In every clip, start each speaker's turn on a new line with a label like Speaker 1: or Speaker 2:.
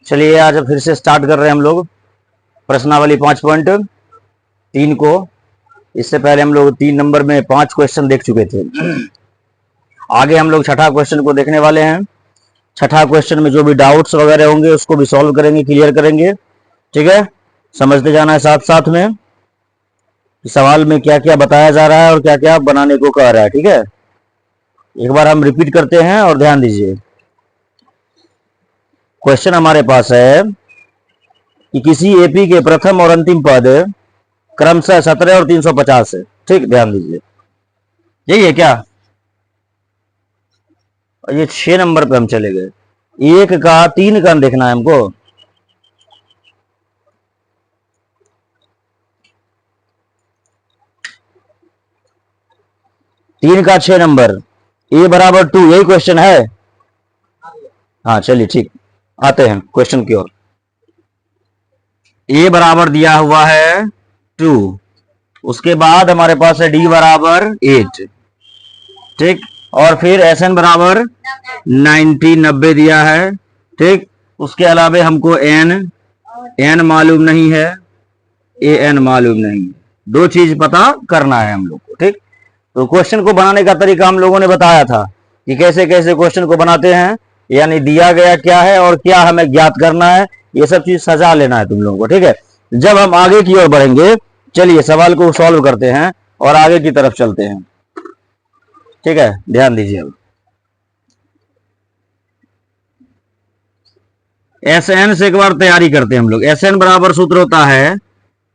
Speaker 1: चलिए आज फिर से स्टार्ट कर रहे हैं हम लोग प्रश्नावली 5.3 को। इससे पहले हम लोग 3 नंबर में 5 क्वेश्चन देख चुके थे। आगे हम लोग छठा क्वेश्चन को देखने वाले हैं। छठा क्वेश्चन में जो भी डाउट्स वगैरह होंगे उसको भी सॉल्व करेंगे, क्लियर करेंगे। ठीक है, समझते जाना है साथ साथ में सवाल में क्या क्या बताया जा रहा है और क्या क्या बनाने को कह रहा है। ठीक है, एक बार हम रिपीट करते हैं और ध्यान दीजिए। क्वेश्चन हमारे पास है कि किसी एपी के प्रथम और अंतिम पद क्रमशः 17 और 350 है। ठीक, ध्यान दीजिए, यही है क्या? ये 6 नंबर पे हम चले गए। 1 का 3 का देखना है हमको। तीन का 6 नंबर, ए बराबर 2, यही क्वेश्चन है। हाँ चलिए ठीक, आते हैं क्वेश्चन की ओर। ए बराबर दिया हुआ है 2, उसके बाद हमारे पास है डी बराबर 8। ठीक, और फिर एस एन बराबर 90 दिया है। ठीक, उसके अलावा हमको एन मालूम नहीं है, ए एन मालूम नहीं है। 2 चीज पता करना है हम लोग को। ठीक, तो क्वेश्चन को बनाने का तरीका हम लोगों ने बताया था कि कैसे कैसे क्वेश्चन को बनाते हैं, यानी दिया गया क्या है और क्या हमें ज्ञात करना है, ये सब चीज सजा लेना है तुम लोगों को। ठीक है, जब हम आगे की ओर बढ़ेंगे, चलिए सवाल को सॉल्व करते हैं और आगे की तरफ चलते हैं। ठीक है, ध्यान दीजिए। अब एस एन से एक बार तैयारी करते हैं हम लोग। एस एन बराबर सूत्र होता है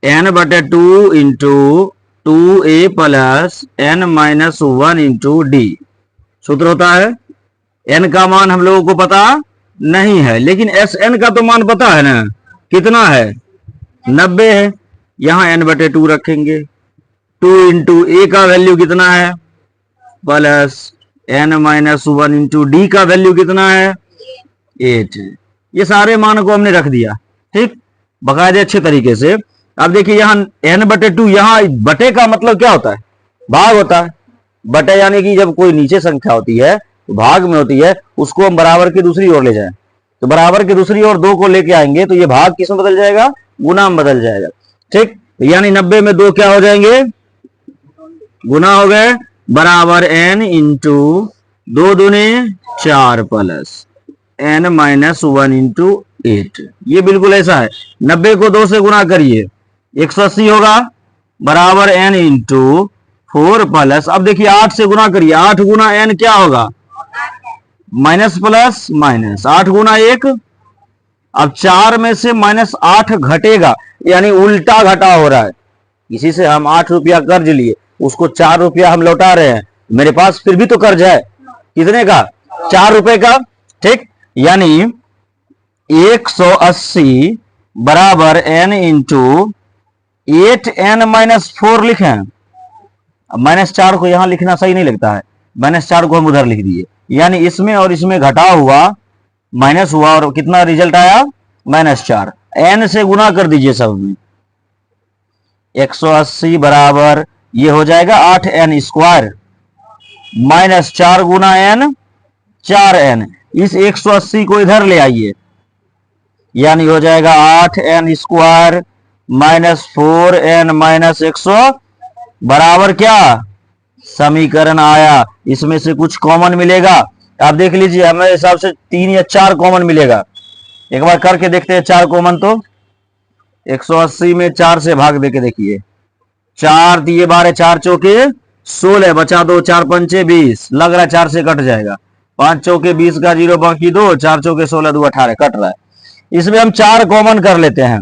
Speaker 1: n/2 into 2a plus n-1 into D. सूत्र होता है। n का मान हम लोगों को पता नहीं है, लेकिन एस एन का तो मान पता है ना, कितना है? 90 है। यहां n/2 रखेंगे। 2 इंटू ए का वैल्यू कितना है? प्लस n-1 इंटू डी का वैल्यू कितना है? 8। ये सारे मान को हमने रख दिया। ठीक, बकायदे अच्छे तरीके से। अब देखिए यहाँ n/2, यहाँ बटे का मतलब क्या होता है? भाग होता है। बटे यानी कि जब कोई नीचे संख्या होती है तो भाग में होती है, उसको हम बराबर की दूसरी ओर ले जाएं, तो बराबर की दूसरी ओर 2 को लेके आएंगे तो ये भाग किस में बदल जाएगा? गुना में बदल जाएगा। ठीक, यानी 90 में 2 क्या हो जाएंगे? गुना हो गए, बराबर n into 2 दूने 4 plus n-1 into 8। ये बिल्कुल ऐसा है। 90 को 2 से गुना करिए, 180 होगा, बराबर n इंटू 4 प्लस, अब देखिए 8 से गुना करिए, 8 गुना n क्या होगा? माइनस प्लस माइनस, 8 गुना 1। अब 4 में से -8 घटेगा, यानी उल्टा घटा हो रहा है। किसी से हम 8 रुपया कर्ज लिए, उसको 4 रुपया हम लौटा रहे हैं, मेरे पास फिर भी तो कर्ज है। कितने का? 4 रुपए का। ठीक, यानी 180 बराबर n इंटू 8n-4 लिखें। अब -4 को यहां लिखना सही नहीं लगता है, -4 को हम उधर लिख दिए, यानी इसमें और इसमें घटा हुआ, माइनस हुआ और कितना रिजल्ट आया? -4। n से गुना कर दीजिए सब में। 180 बराबर ये हो जाएगा 8n स्क्वायर, -4 गुना n 4n। इस 180 को इधर ले आइए, यानी हो जाएगा 8n स्क्वायर -4n-100 बराबर क्या? समीकरण आया। इसमें से कुछ कॉमन मिलेगा। आप देख लीजिए, हमारे हिसाब से 3 या 4 कॉमन मिलेगा। एक बार करके देखते हैं 4 कॉमन। तो 180 में 4 से भाग देके देखिए। 4 दिए 12, 4 चौके 16, बचा 2, 4 पंचे 20। लग रहा है 4 से कट जाएगा। 5 चौके 20 का 0 बाकी 2, 4 चौके 16, 2 18, कट रहा है। इसमें हम 4 कॉमन कर लेते हैं।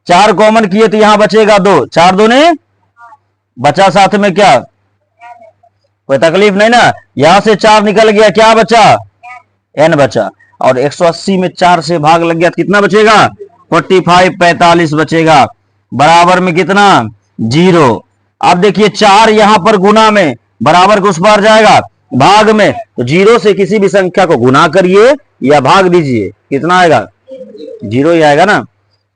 Speaker 1: 4 कॉमन किए तो यहां बचेगा 2, 4 दूने बचा, साथ में क्या? कोई तकलीफ नहीं ना। यहां से 4 निकल गया, क्या बचा? n बचा। और 180 में 4 से भाग लग गया तो कितना बचेगा? 45, 45 बचेगा, बराबर में कितना? 0। अब देखिए 4 यहां पर गुना में, बराबर को उस पार जाएगा भाग में, तो 0 से किसी भी संख्या को गुना करिए या भाग दीजिए, कितना आएगा? 0 ही आएगा ना।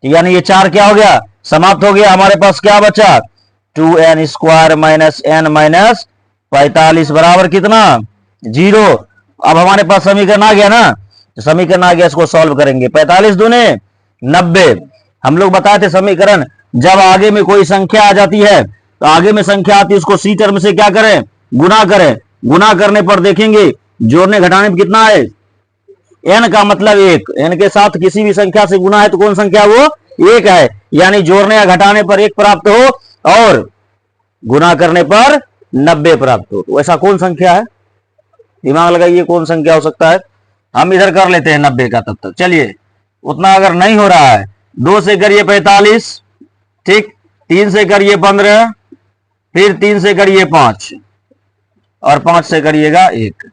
Speaker 1: यानी ये 4 क्या हो गया? समाप्त हो गया। हमारे पास क्या बचा? 2n square minus n minus 45 बराबर कितना? 0। अब हमारे पास समीकरण आ गया ना। समीकरण आ गया, इसको सॉल्व करेंगे। 45 दूने 90। हम लोग बताए थे समीकरण, जब आगे में कोई संख्या आ जाती है तो आगे में संख्या आती है उसको सी टर्म से क्या करें, गुना करें। गुना करने पर देखेंगे जोड़ने घटाने पर कितना है, एन का मतलब एक, एन के साथ किसी भी संख्या से गुना है तो कौन संख्या वो एक है, यानी जोड़ने या घटाने पर एक प्राप्त हो और गुना करने पर 90 प्राप्त हो। तो ऐसा कौन संख्या है, दिमाग लगाइए कौन संख्या हो सकता है। हम इधर कर लेते हैं 90 का तब तक। चलिए उतना अगर नहीं हो रहा है, 2 से करिए 45, ठीक, 3 से करिए 15, फिर 3 से करिए 5 और 5 से करिएगा 1।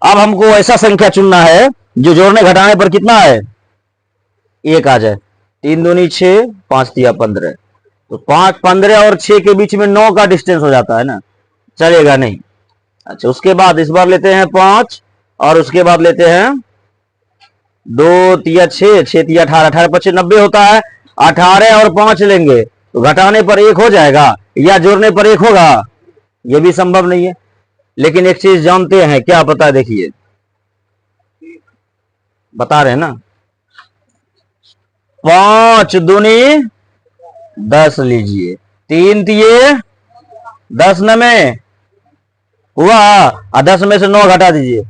Speaker 1: अब हमको ऐसा संख्या चुनना है जो जोड़ने घटाने पर कितना है, 1 आ जाए। 3 दूनी 6, 5 दिया 15, तो 5, 15 और 6 के बीच में 9 का डिस्टेंस हो जाता है ना, चलेगा नहीं। अच्छा, उसके बाद इस बार लेते हैं 5 और उसके बाद लेते हैं 2 तिया 6, 6 तिया 18, 18 25 90 होता है। 18 और 5 लेंगे तो घटाने पर 1 हो जाएगा या जोड़ने पर 1 होगा, यह भी संभव नहीं है। लेकिन एक चीज जानते हैं, क्या पता है, देखिए बता रहे हैं ना, 5 दूनी 10 लीजिए, 3 दिए 10 न में हुआ, 10 में से 9 घटा दीजिए,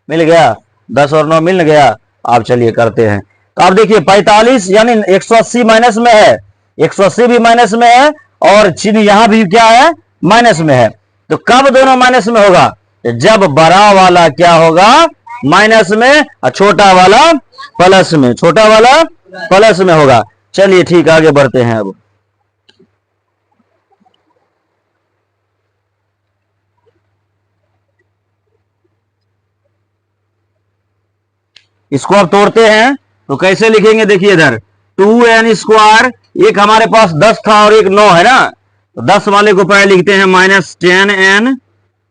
Speaker 1: मिल गया, 10 और 9 मिल गया। आप चलिए करते हैं। तो आप देखिए 45 यानी 180 माइनस में है, 180 भी माइनस में है और चिन्ह यहां भी क्या है, माइनस में है। तो कब दोनों माइनस में होगा, जब बड़ा वाला क्या होगा, माइनस में, और छोटा वाला प्लस में, छोटा वाला प्लस में होगा। चलिए ठीक, आगे बढ़ते हैं। अब इसको अब तोड़ते हैं तो कैसे लिखेंगे, देखिए इधर 2n स्क्वायर, एक हमारे पास 10 था और एक 9 है ना, तो 10 वाले को पहले लिखते हैं -10n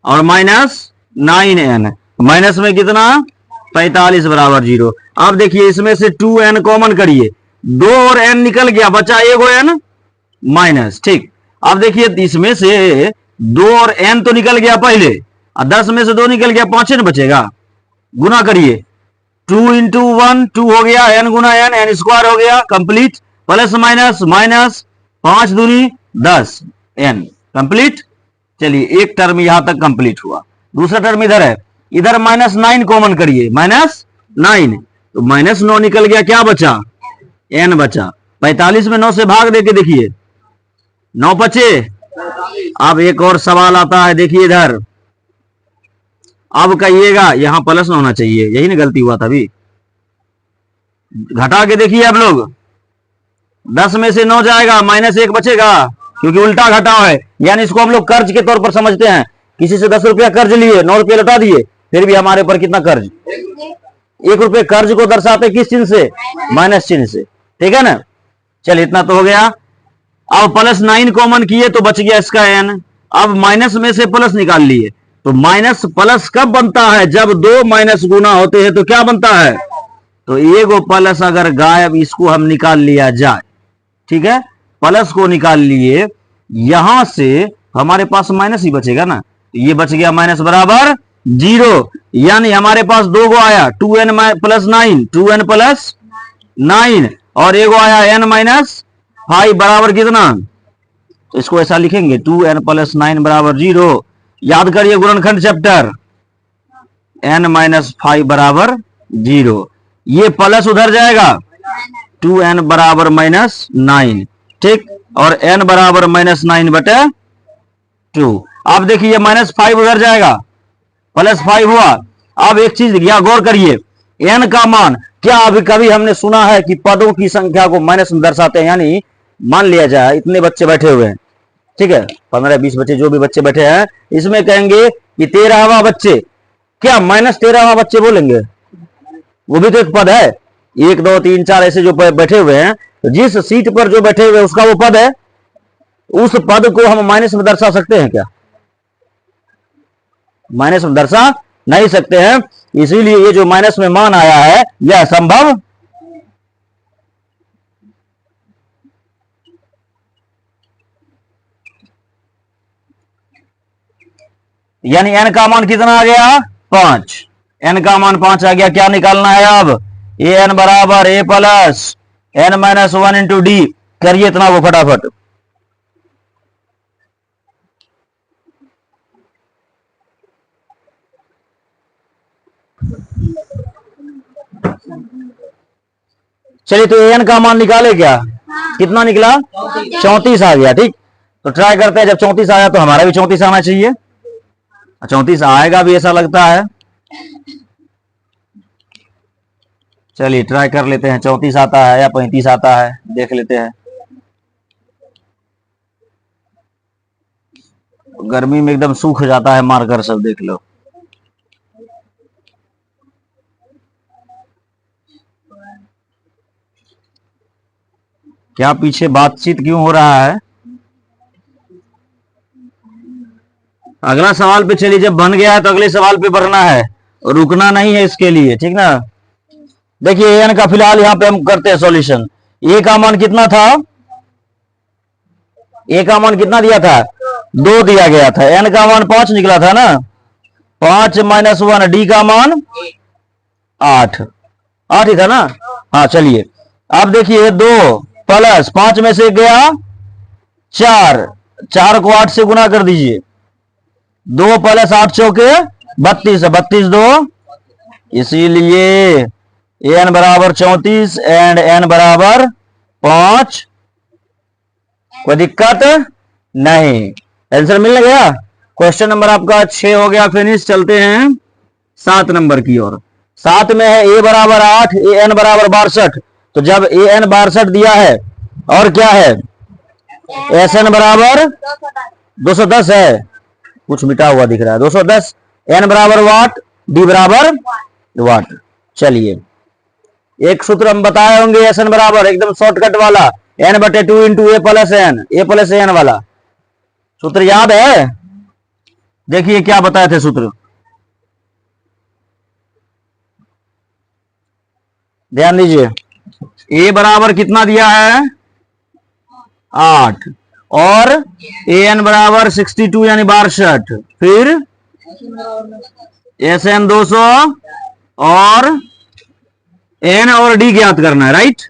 Speaker 1: और -9n, माइनस में कितना 45 बराबर 0। अब देखिए इसमें से 2n कॉमन करिए, 2 और n निकल गया, बचा एगो n माइनस, ठीक। अब देखिए इसमें से 2 और n तो निकल गया पहले, और 10 में से 2 निकल गया, 5 न बचेगा। गुना करिए, 2 इंटू 1 2 हो गया, n गुना n स्क्वायर हो गया, कंप्लीट, प्लस माइनस माइनस, 5 दूनी 10, n कंप्लीट। चलिए एक टर्म यहां तक कंप्लीट हुआ। दूसरा टर्म इधर है, इधर -9 कॉमन करिए, -9, तो -9 निकल गया, क्या बचा, n बचा। 45 में 9 से भाग देके देखिए 9 बचे। अब एक और सवाल आता है, देखिए इधर, अब कहिएगा यहां प्लस ना होना चाहिए, यही ना गलती हुआ था अभी। घटा के देखिए आप लोग, 10 में से 9 जाएगा, -1 बचेगा, क्योंकि उल्टा घटाव है, यानी इसको हम लोग कर्ज के तौर पर समझते हैं। किसी से 10 रुपया कर्ज लिए, 9 रुपये लौटा दिए, फिर भी हमारे पर कितना कर्ज, 1 रुपये कर्ज को दर्शाते किस चिन्ह से, माइनस चिन्ह से, ठीक है ना। चलिए इतना तो हो गया। अब +9 कॉमन किए तो बच गया इसका n। अब माइनस में से प्लस निकाल लिए, तो माइनस प्लस कब बनता है, जब 2 माइनस गुना होते हैं तो क्या बनता है, तो एगो प्लस अगर गायब, इसको हम निकाल लिया जाए, ठीक है, प्लस को निकाल लिए, यहां से हमारे पास माइनस ही बचेगा ना, ये बच गया माइनस बराबर 0, यानी हमारे पास 2 गो आया, 2n प्लस 9, 2n प्लस 9, और एगो आया n माइनस 5 बराबर कितना, तो इसको ऐसा लिखेंगे 2n प्लस 9 बराबर 0। याद करिए गुणनखंड चैप्टर, n माइनस 5 बराबर 0, ये प्लस उधर जाएगा, 2n बराबर -9, ठीक, और n बराबर -9 बटे 2। अब देखिए -5 उधर जाएगा, +5 हुआ। अब एक चीज यहां गौर करिए, n का मान, क्या अभी कभी हमने सुना है कि पदों की संख्या को माइनस में दर्शाते हैं, यानी मान लिया जाए इतने बच्चे बैठे हुए हैं, ठीक है, 15-20 बच्चे जो भी बच्चे बैठे हैं, इसमें कहेंगे कि 13वां बच्चे, क्या -13वां बच्चे बोलेंगे, वो भी तो एक पद है, 1 2 3 4 ऐसे जो बैठे हुए हैं, तो जिस सीट पर जो बैठे हुए हैं उसका वो पद है, उस पद को हम माइनस में दर्शा सकते हैं क्या, माइनस में दर्शा नहीं सकते हैं। इसीलिए ये जो माइनस में मान आया है यह संभव यानी n का मान कितना आ गया 5, एन का मान 5 आ गया। क्या निकालना है अब? ए एन बराबर a plus n minus 1 into d. करिए इतना वो फटाफट। चलिए तो एन का मान निकाले क्या? कितना निकला? 34 आ गया। ठीक, तो ट्राई करते हैं। जब 34 आया तो हमारा भी 34 आना चाहिए। 34 आएगा भी ऐसा लगता है। चलिए ट्राई कर लेते हैं। 34 आता है या 35 आता है, देख लेते हैं। गर्मी में एकदम सूख जाता है मार्कर सब, देख लो। क्या पीछे बातचीत क्यों हो रहा है? अगला सवाल पे चलिए। जब बन गया है तो अगले सवाल पे बढ़ना है, रुकना नहीं है इसके लिए, ठीक ना। देखिए एन का फिलहाल यहां पे हम करते हैं सॉल्यूशन। ए का मान कितना था? ए का मान कितना दिया था? 2 दिया गया था। एन का मान 5 निकला था ना। 5 माइनस 1, डी का मान 8 ही था ना। हाँ चलिए अब देखिए 2 प्लस 5 में से गया 4 को 8 से गुना कर दीजिए। 2 प्लस 8 चौके 32, 32 2, इसीलिए एन बराबर 34 एंड एन बराबर 5। कोई दिक्कत नहीं, आंसर मिल गया। क्वेश्चन नंबर आपका 6 हो गया फिनिश। चलते हैं 7 नंबर की ओर। 7 में है ए बराबर 8, ए एन बराबर 62। तो जब ए एन 62 दिया है और क्या है, एस एन बराबर 210 है, कुछ मिटा हुआ दिख रहा है, 210। एन बराबर वाट, डी बराबर वाट। चलिए एक सूत्र हम बताए होंगे, एस एन बराबर एकदम शॉर्टकट वाला, एन बटे 2 इंटू ए प्लस एन वाला सूत्र याद है? देखिए क्या बताए थे सूत्र, ध्यान दीजिए। ए बराबर कितना दिया है? 8 और ए एन बराबर 62 यानी 62। फिर एस एन 200 और एन और डी ज्ञात करना है, राइट।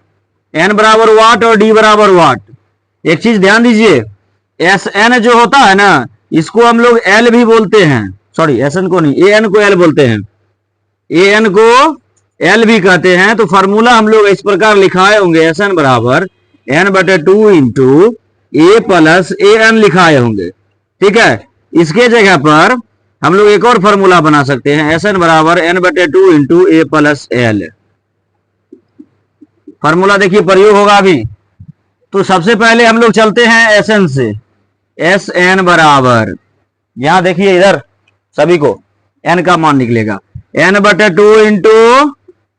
Speaker 1: एन बराबर वाट और डी बराबर वाट। एक चीज ध्यान दीजिए, एस एन जो होता है ना, इसको हम लोग एल भी बोलते हैं। सॉरी, एस एन को नहीं, ए एन को एल बोलते हैं, ए एन को एल भी कहते हैं। तो फार्मूला हम लोग इस प्रकार लिखाए होंगे, एस एन बराबर एन बटे 2 into A plus A N लिखाए होंगे, ठीक है। इसके जगह पर हम लोग एक और फार्मूला बना सकते हैं, एस एन बराबर एन बटे 2 इंटू ए प्लस एल। फार्मूला देखिए प्रयोग होगा अभी। तो सबसे पहले हम लोग चलते हैं एस एन से। एस एन बराबर, यहां देखिए इधर सभी को एन का मान निकलेगा, एन बटे 2 इंटू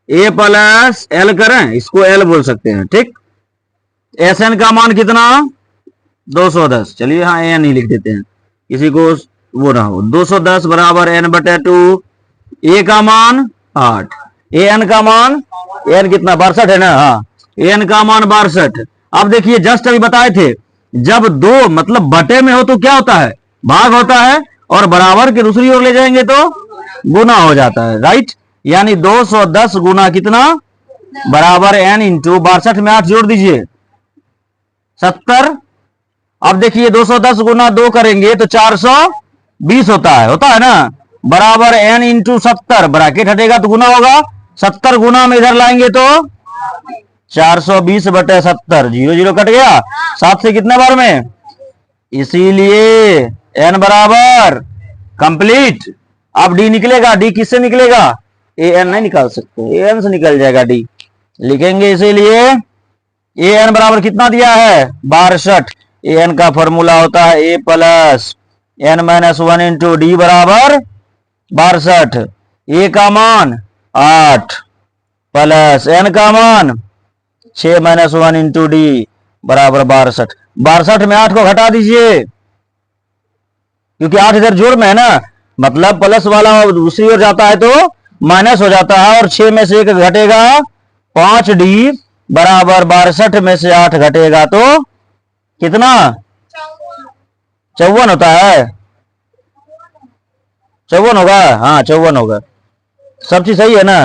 Speaker 1: ए प्लस एल करें, इसको एल बोल सकते हैं, ठीक। एस एन का मान कितना? 210। चलिए हाँ एन ही लिख देते हैं, किसी को वो ना हो। 210 बराबर एन बटे 2, ए का मान 8, ए एन का मान, एन कितना 62 है ना, हाँ, एन का मान 62। अब देखिए जस्ट अभी बताए थे, जब दो मतलब बटे में हो तो क्या होता है, भाग होता है, और बराबर के दूसरी ओर ले जाएंगे तो गुना हो जाता है, राइट। यानी 210 गुना कितना, बराबर एन इंटू 62 में 8 जोड़ दीजिए 70। अब देखिए 210 गुना 2 करेंगे तो 420 होता है ना, बराबर एन इंटू 70, ब्रैकेट हटेगा तो गुना होगा, 70 गुना में इधर लाएंगे तो 420 बटे 70, 0 0 कट गया, 7 से कितने बार में, इसीलिए एन बराबर कंप्लीट। अब डी निकलेगा, डी किससे निकलेगा, ए एन नहीं निकाल सकते, ए एन से निकल जाएगा डी, लिखेंगे इसीलिए ए एन बराबर कितना दिया है 62। ए एन का फॉर्मूला होता है a plus n minus 1 into d बराबर 62। ए का मान 8 प्लस एन का मान 6 माइनस 1 इंटू डी बराबर 62। 62 में 8 को घटा दीजिए, क्योंकि 8 इधर जोड़ में है ना, मतलब प्लस वाला दूसरी ओर जाता है तो माइनस हो जाता है, और 6 में से 1 घटेगा 5 डी बराबर 62 में से 8 घटेगा तो कितना, 54 होता है, 54 होगा, हाँ 54 होगा। सब चीज सही है ना।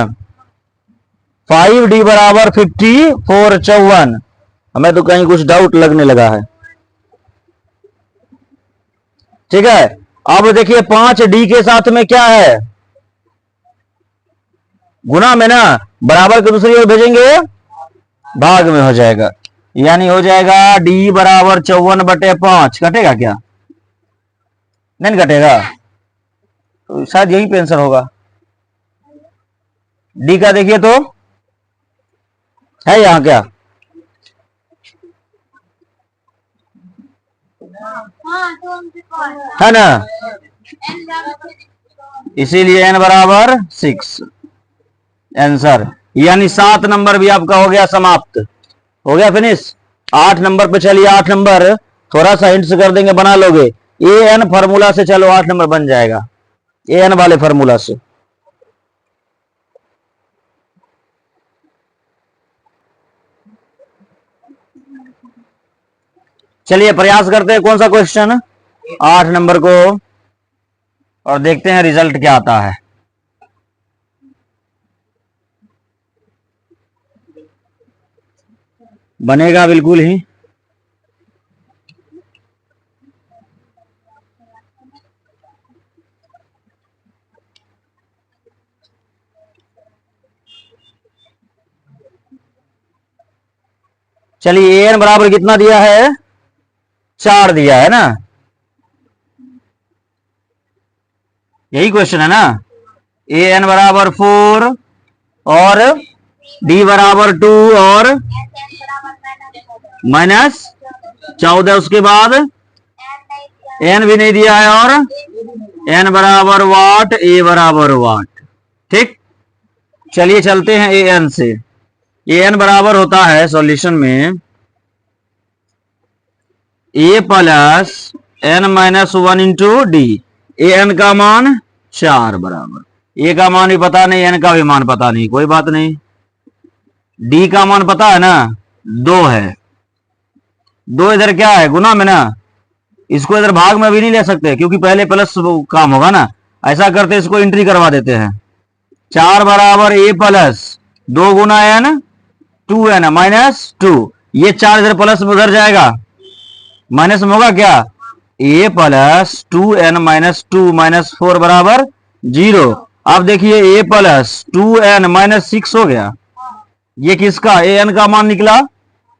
Speaker 1: 5d बराबर 50, 4 54। हमें तो कहीं कुछ डाउट लगने लगा है। ठीक है, अब देखिए 5d के साथ में क्या है, गुना में ना, बराबर के दूसरी ओर भेजेंगे भाग में हो जाएगा, यानी हो जाएगा d बराबर 54/5। कटेगा क्या? नहीं कटेगा, तो शायद यही आंसर होगा। डी का देखिए तो है यहां क्या? है ना, इसीलिए n बराबर 6 आंसर, यानी 7 नंबर भी आपका हो गया समाप्त, हो गया फिनिश। 8 नंबर पे चलिए, 8 नंबर थोड़ा सा हिंट्स कर देंगे, बना लोगे। ए एन फार्मूला से चलो 8 नंबर बन जाएगा, ए एन वाले फार्मूला से। चलिए प्रयास करते हैं कौन सा क्वेश्चन, 8 नंबर को, और देखते हैं रिजल्ट क्या आता है। बनेगा बिल्कुल ही। चलिए ए एन बराबर कितना दिया है, 4 दिया है ना, यही क्वेश्चन है ना। ए एन बराबर 4 और डी बराबर 2 और -14, उसके बाद एन भी नहीं दिया है, और एन बराबर वाट, ए बराबर वाट। ठीक, चलिए चलते हैं ए एन से। ए एन बराबर होता है सॉल्यूशन में ए plus N -1 into D. A N का मान 4 बराबर, ए का मान भी पता नहीं, एन का भी मान पता नहीं, कोई बात नहीं। डी का मान पता है ना, 2 है। 2 इधर क्या है, गुना में ना, इसको इधर भाग में भी नहीं ले सकते क्योंकि पहले प्लस काम होगा ना। ऐसा करते इसको एंट्री करवा देते हैं। 4 बराबर a plus 2 Guna N 2n -2, ये 4 इधर प्लस में उधर जाएगा, माइनस में होगा क्या, a प्लस 2n -2 -4 बराबर 0। अब देखिए a प्लस 2n -6 हो गया, ये किसका, an का मान निकला,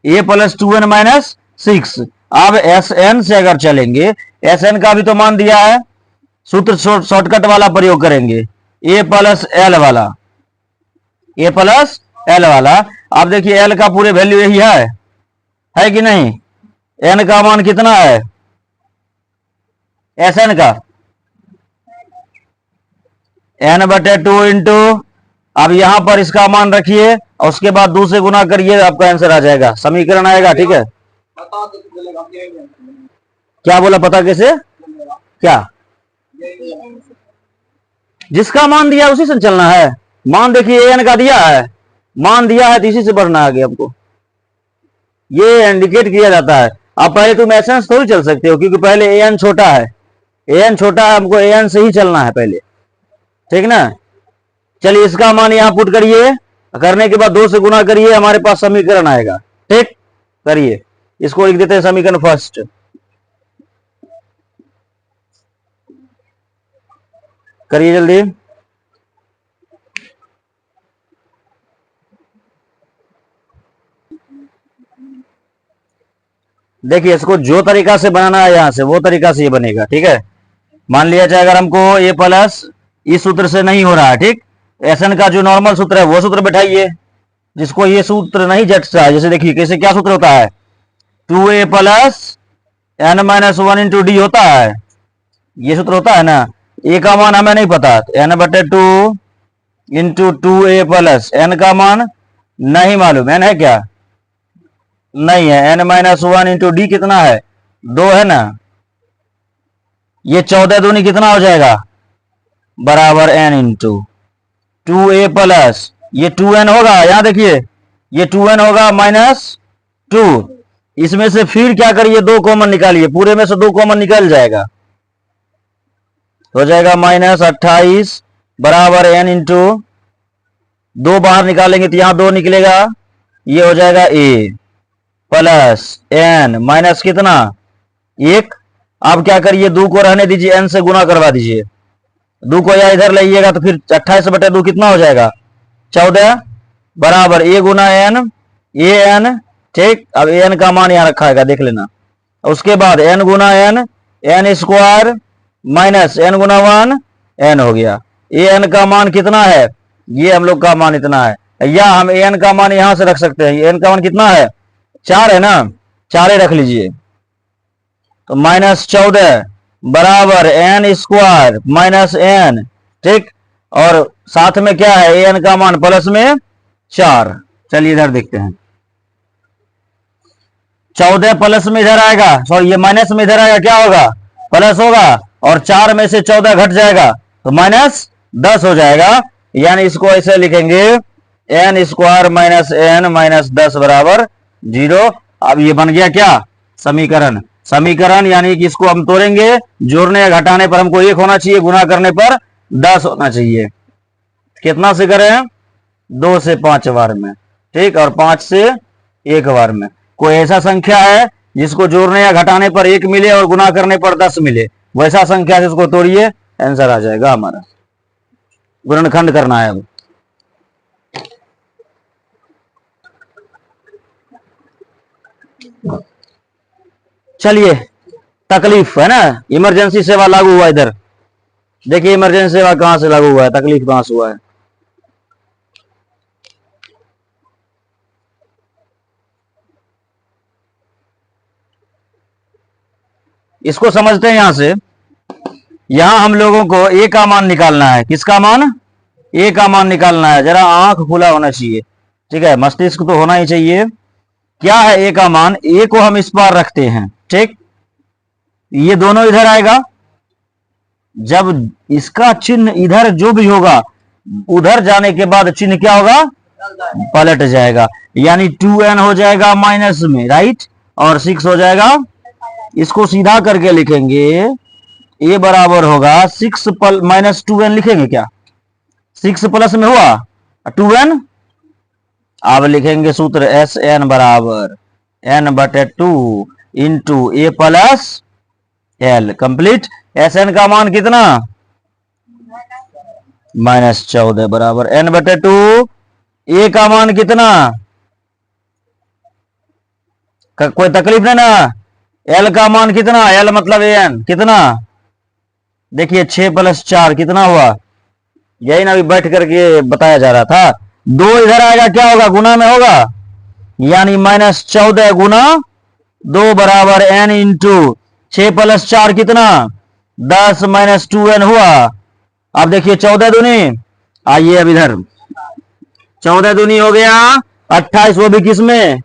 Speaker 1: a प्लस 2n -6। अब sn से अगर चलेंगे, sn का भी तो मान दिया है, सूत्र शॉर्टकट वाला प्रयोग करेंगे, a प्लस l वाला, a प्लस l वाला। अब देखिए l का पूरे वैल्यू यही है कि नहीं, n का मान कितना है, Sn का n/2 इंटू, अब यहां पर इसका मान रखिए और उसके बाद 2 से गुना करिए, आपका आंसर आ जाएगा, समीकरण आएगा। ठीक है, क्या बोला, पता कैसे, क्या, जिसका मान दिया उसी से चलना है। मान देखिए एन का दिया है, मान दिया है तो इसी से बढ़ना आगे, आपको ये इंडिकेट किया जाता है। आप पहले तुम एन थोड़ी चल सकते हो क्योंकि पहले एन छोटा है, एन छोटा है, हमको एन से ही चलना है पहले, ठीक ना। चलिए इसका मान यहां पुट करिए, करने के बाद 2 से गुना करिए, हमारे पास समीकरण आएगा। ठीक, करिए, इसको लिख देते हैं समीकरण फर्स्ट। करिए जल्दी, देखिए इसको जो तरीका से बनाना है यहां से वो तरीका से ये बनेगा। ठीक है, मान लिया जाए अगर हमको ए प्लस इस सूत्र से नहीं हो रहा है, ठीक, एसएन का जो नॉर्मल सूत्र है वो सूत्र बैठाइए, जिसको ये सूत्र नहीं जटता है। जैसे देखिए कैसे, क्या सूत्र होता है, 2a plus n -1 into D होता है, ये सूत्र होता है ना। ए का मान हमें नहीं पता, n/2 into 2a plus, N का मान नहीं मालूम, एन है क्या, नहीं है, n -1 इंटू डी कितना है, 2 है ना, ये 14 दूनी कितना हो जाएगा, बराबर n इंटू 2a प्लस, ये 2n होगा, यहां देखिए ये 2n होगा -2, इसमें से फिर क्या करिए, 2 कॉमन निकालिए, पूरे में से 2 कॉमन निकल जाएगा, हो जाएगा -28 बराबर n इंटू दो बाहर निकालेंगे तो यहां 2 निकलेगा, ये हो जाएगा a प्लस n माइनस कितना 1। अब क्या करिए, 2 को रहने दीजिए, n से गुना करवा दीजिए। 2 को या इधर लाइएगा तो फिर 28/2 कितना हो जाएगा 14 बराबर a Guna n a n। ठीक, अब a n का मान यहां रखा है, देख लेना। उसके बाद n गुना n स्क्वायर माइनस n गुना 1 n हो गया। a n का मान कितना है, ये हम लोग का मान इतना है, या हम a n का मान यहां से रख सकते हैं। a n का मान कितना है 4 है ना, 4 रख लीजिए। तो -14 बराबर n स्क्वायर माइनस n। ठीक, और साथ में क्या है a n का मान प्लस में 4। चलिए इधर देखते हैं, 14 प्लस में इधर आएगा, सॉरी ये माइनस में इधर आएगा, क्या होगा प्लस होगा, और 4 में से 14 घट जाएगा तो -10 हो जाएगा। यानी इसको ऐसे लिखेंगे n square minus n minus 10 बराबर 0। अब ये बन गया क्या समीकरण। समीकरण यानी कि इसको हम तोड़ेंगे, जोड़ने या घटाने पर हमको 1 होना चाहिए, गुना करने पर 10 होना चाहिए। कितना से करें 2 से 5 बार में, ठीक, और 5 से 1 बार में। कोई ऐसा संख्या है जिसको जोड़ने या घटाने पर 1 मिले और गुना करने पर 10 मिले, वैसा संख्या से इसको तोड़िए, आंसर आ जाएगा हमारा। गुणनखंड करना है अब। चलिए, तकलीफ है ना, इमरजेंसी सेवा लागू हुआ इधर। देखिए इमरजेंसी सेवा कहां से लागू हुआ है, तकलीफ कहां से हुआ है। इसको समझते हैं यहां से। यहां हम लोगों को ए का मान निकालना है। किसका मान, ए का मान निकालना है। जरा आंख खुला होना चाहिए, ठीक है, मस्तिष्क तो होना ही चाहिए। क्या है ए का मान, ए को हम इस पार रखते हैं, ठीक, ये दोनों इधर आएगा। जब इसका चिन्ह इधर जो भी होगा, उधर जाने के बाद चिन्ह क्या होगा पलट जाएगा, यानी 2n हो जाएगा माइनस में, राइट, और 6 हो जाएगा। इसको सीधा करके लिखेंगे, ए बराबर होगा 6 माइनस 2n लिखेंगे क्या, 6 प्लस में हुआ 2n। अब लिखेंगे सूत्र Sn बराबर n/2 इंटू ए प्लस एल, कंप्लीट। Sn का मान कितना -14 बराबर n/2। ए का मान कितना, कोई तकलीफ नहीं ना। एल का मान कितना, एल मतलब एन कितना, देखिए 6 + 4 कितना हुआ, यही ना अभी बैठ करके बताया जा रहा था। 2 इधर आएगा, क्या होगा गुना में होगा, यानी -14 गुना 2 बराबर n इंटू 6 + 4 कितना 10 - 2n हुआ। अब देखिए 14 दूनी, आइए अब इधर 14 दूनी हो गया 28, वो भी किस में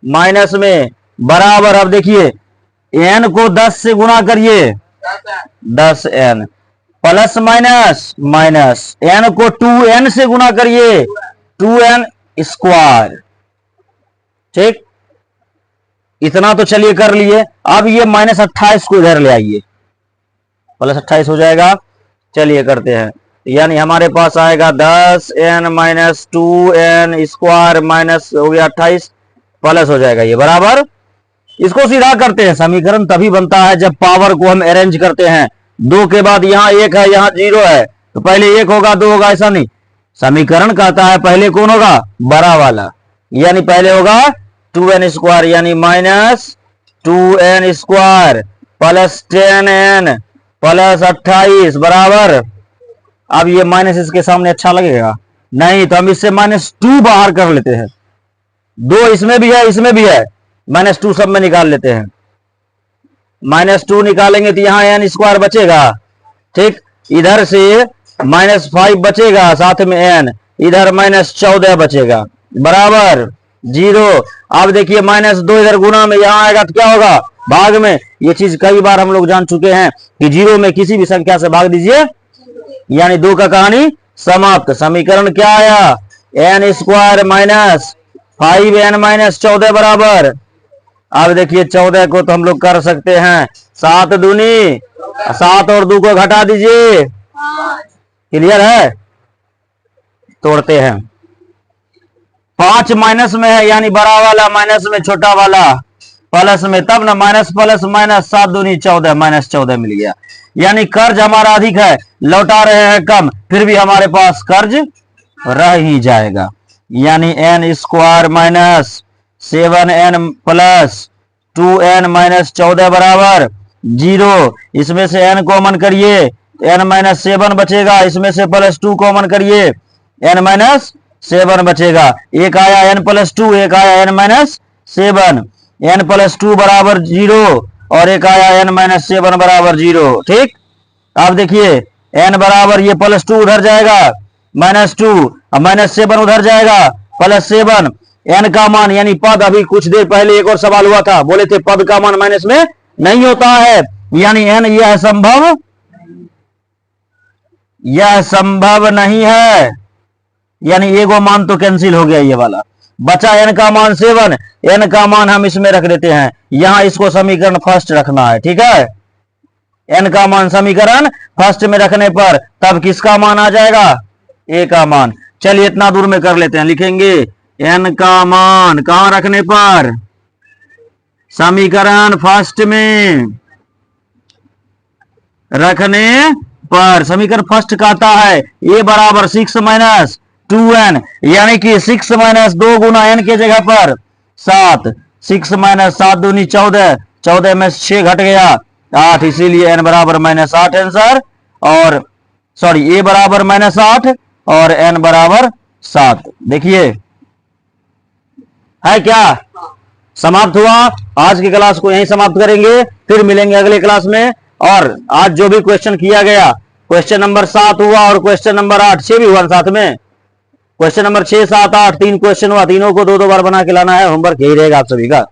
Speaker 1: माइनस में, बराबर। अब देखिए n को 10 से गुना करिए 10n, plus minus minus, n को 2n से गुना करिए 2n स्क्वायर, ठीक, इतना तो चलिए कर लिए। अब ये -28 को इधर ले आइए, +28 हो जाएगा। चलिए करते हैं, यानी हमारे पास आएगा 10n - 2n स्क्वायर माइनस हो गया 28, प्लस हो जाएगा ये बराबर। इसको सीधा करते हैं, समीकरण तभी बनता है जब पावर को हम अरेंज करते हैं। 2 के बाद यहां 1 है, यहां 0 है, तो पहले 1 होगा 2 होगा, ऐसा नहीं। समीकरण कहता है पहले कौन होगा बड़ा वाला, यानी पहले होगा 2n स्क्वायर, यानी -2n square plus 10n plus 28 बराबर। अब ये माइनस इसके सामने अच्छा लगेगा नहीं, तो हम इससे -2 बाहर कर लेते हैं। 2 इसमें भी है, इसमें भी है, -2 सब में निकाल लेते हैं। -2 निकालेंगे तो यहां n स्क्वायर बचेगा, ठीक, इधर से -5 बचेगा, साथ में n, इधर -14 बचेगा बराबर 0। अब देखिए -2 इधर गुना में, यहां आएगा तो क्या होगा भाग में। ये चीज कई बार हम लोग जान चुके हैं कि 0 में किसी भी संख्या से भाग दीजिए, यानी 2 का कहानी समाप्त। समीकरण क्या आया, n स्क्वायर माइनस 5n - 14 बराबर। अब देखिए 14 को तो हम लोग कर सकते हैं 7 दूनी, 7 और 2 को घटा दीजिए, क्लियर है। तोड़ते हैं, 5 माइनस में है यानी बड़ा वाला माइनस में छोटा वाला प्लस में, तब ना माइनस प्लस माइनस 7 दूनी 14 माइनस 14 मिल गया। यानी कर्ज हमारा अधिक है, लौटा रहे हैं कम, फिर भी हमारे पास कर्ज रह ही जाएगा। यानी n square minus 7n plus 2n minus 14 बराबर 0। इसमें से n कॉमन करिए, n माइनस 7 बचेगा, इसमें से प्लस 2 कॉमन करिए, n माइनस 7 बचेगा। एक आया n प्लस 2, एक आया n माइनस 7, n प्लस 2 बराबर 0 और एक आया n माइनस 7 बराबर 0। ठीक, अब देखिए n बराबर, ये प्लस 2 उधर जाएगा माइनस 2, अब माइनस 7 उधर जाएगा प्लस 7, n का मान यानी पद, अभी कुछ देर पहले एक और सवाल हुआ था, बोले थे पद का मान माइनस में नहीं होता है, यानी n यह संभव नहीं है, यानी एगो मान तो कैंसिल हो गया ये वाला, बचा n का मान 7, n का मान हम इसमें रख देते हैं, यहां इसको समीकरण फर्स्ट रखना है। ठीक है, n का मान समीकरण फर्स्ट में रखने पर तब किसका मान आ जाएगा, a का मान। चलिए इतना दूर में कर लेते हैं, लिखेंगे n का मान कहां रखने पर, समीकरण फर्स्ट में रखने पर। समीकरण फर्स्ट कहता है a बराबर 6 माइनस 2n, यानी कि 6 माइनस 2 गुना n के जगह पर 7, 6 माइनस 7 दूनी 14, 14 में 6 घट गया 8, इसीलिए n बराबर माइनस 8 आंसर, और सॉरी a बराबर माइनस 8 और n बराबर 7। देखिए है क्या, समाप्त हुआ। आज की क्लास को यहीं समाप्त करेंगे, फिर मिलेंगे अगले क्लास में। और आज जो भी क्वेश्चन किया गया, क्वेश्चन नंबर 7 हुआ और क्वेश्चन नंबर 8, 6 भी हुआ साथ में, क्वेश्चन नंबर 6, 7, 8 3 क्वेश्चन हुआ, तीनों को 2-2 बार बना के लाना है, होमवर्क यही रहेगा आप सभी का।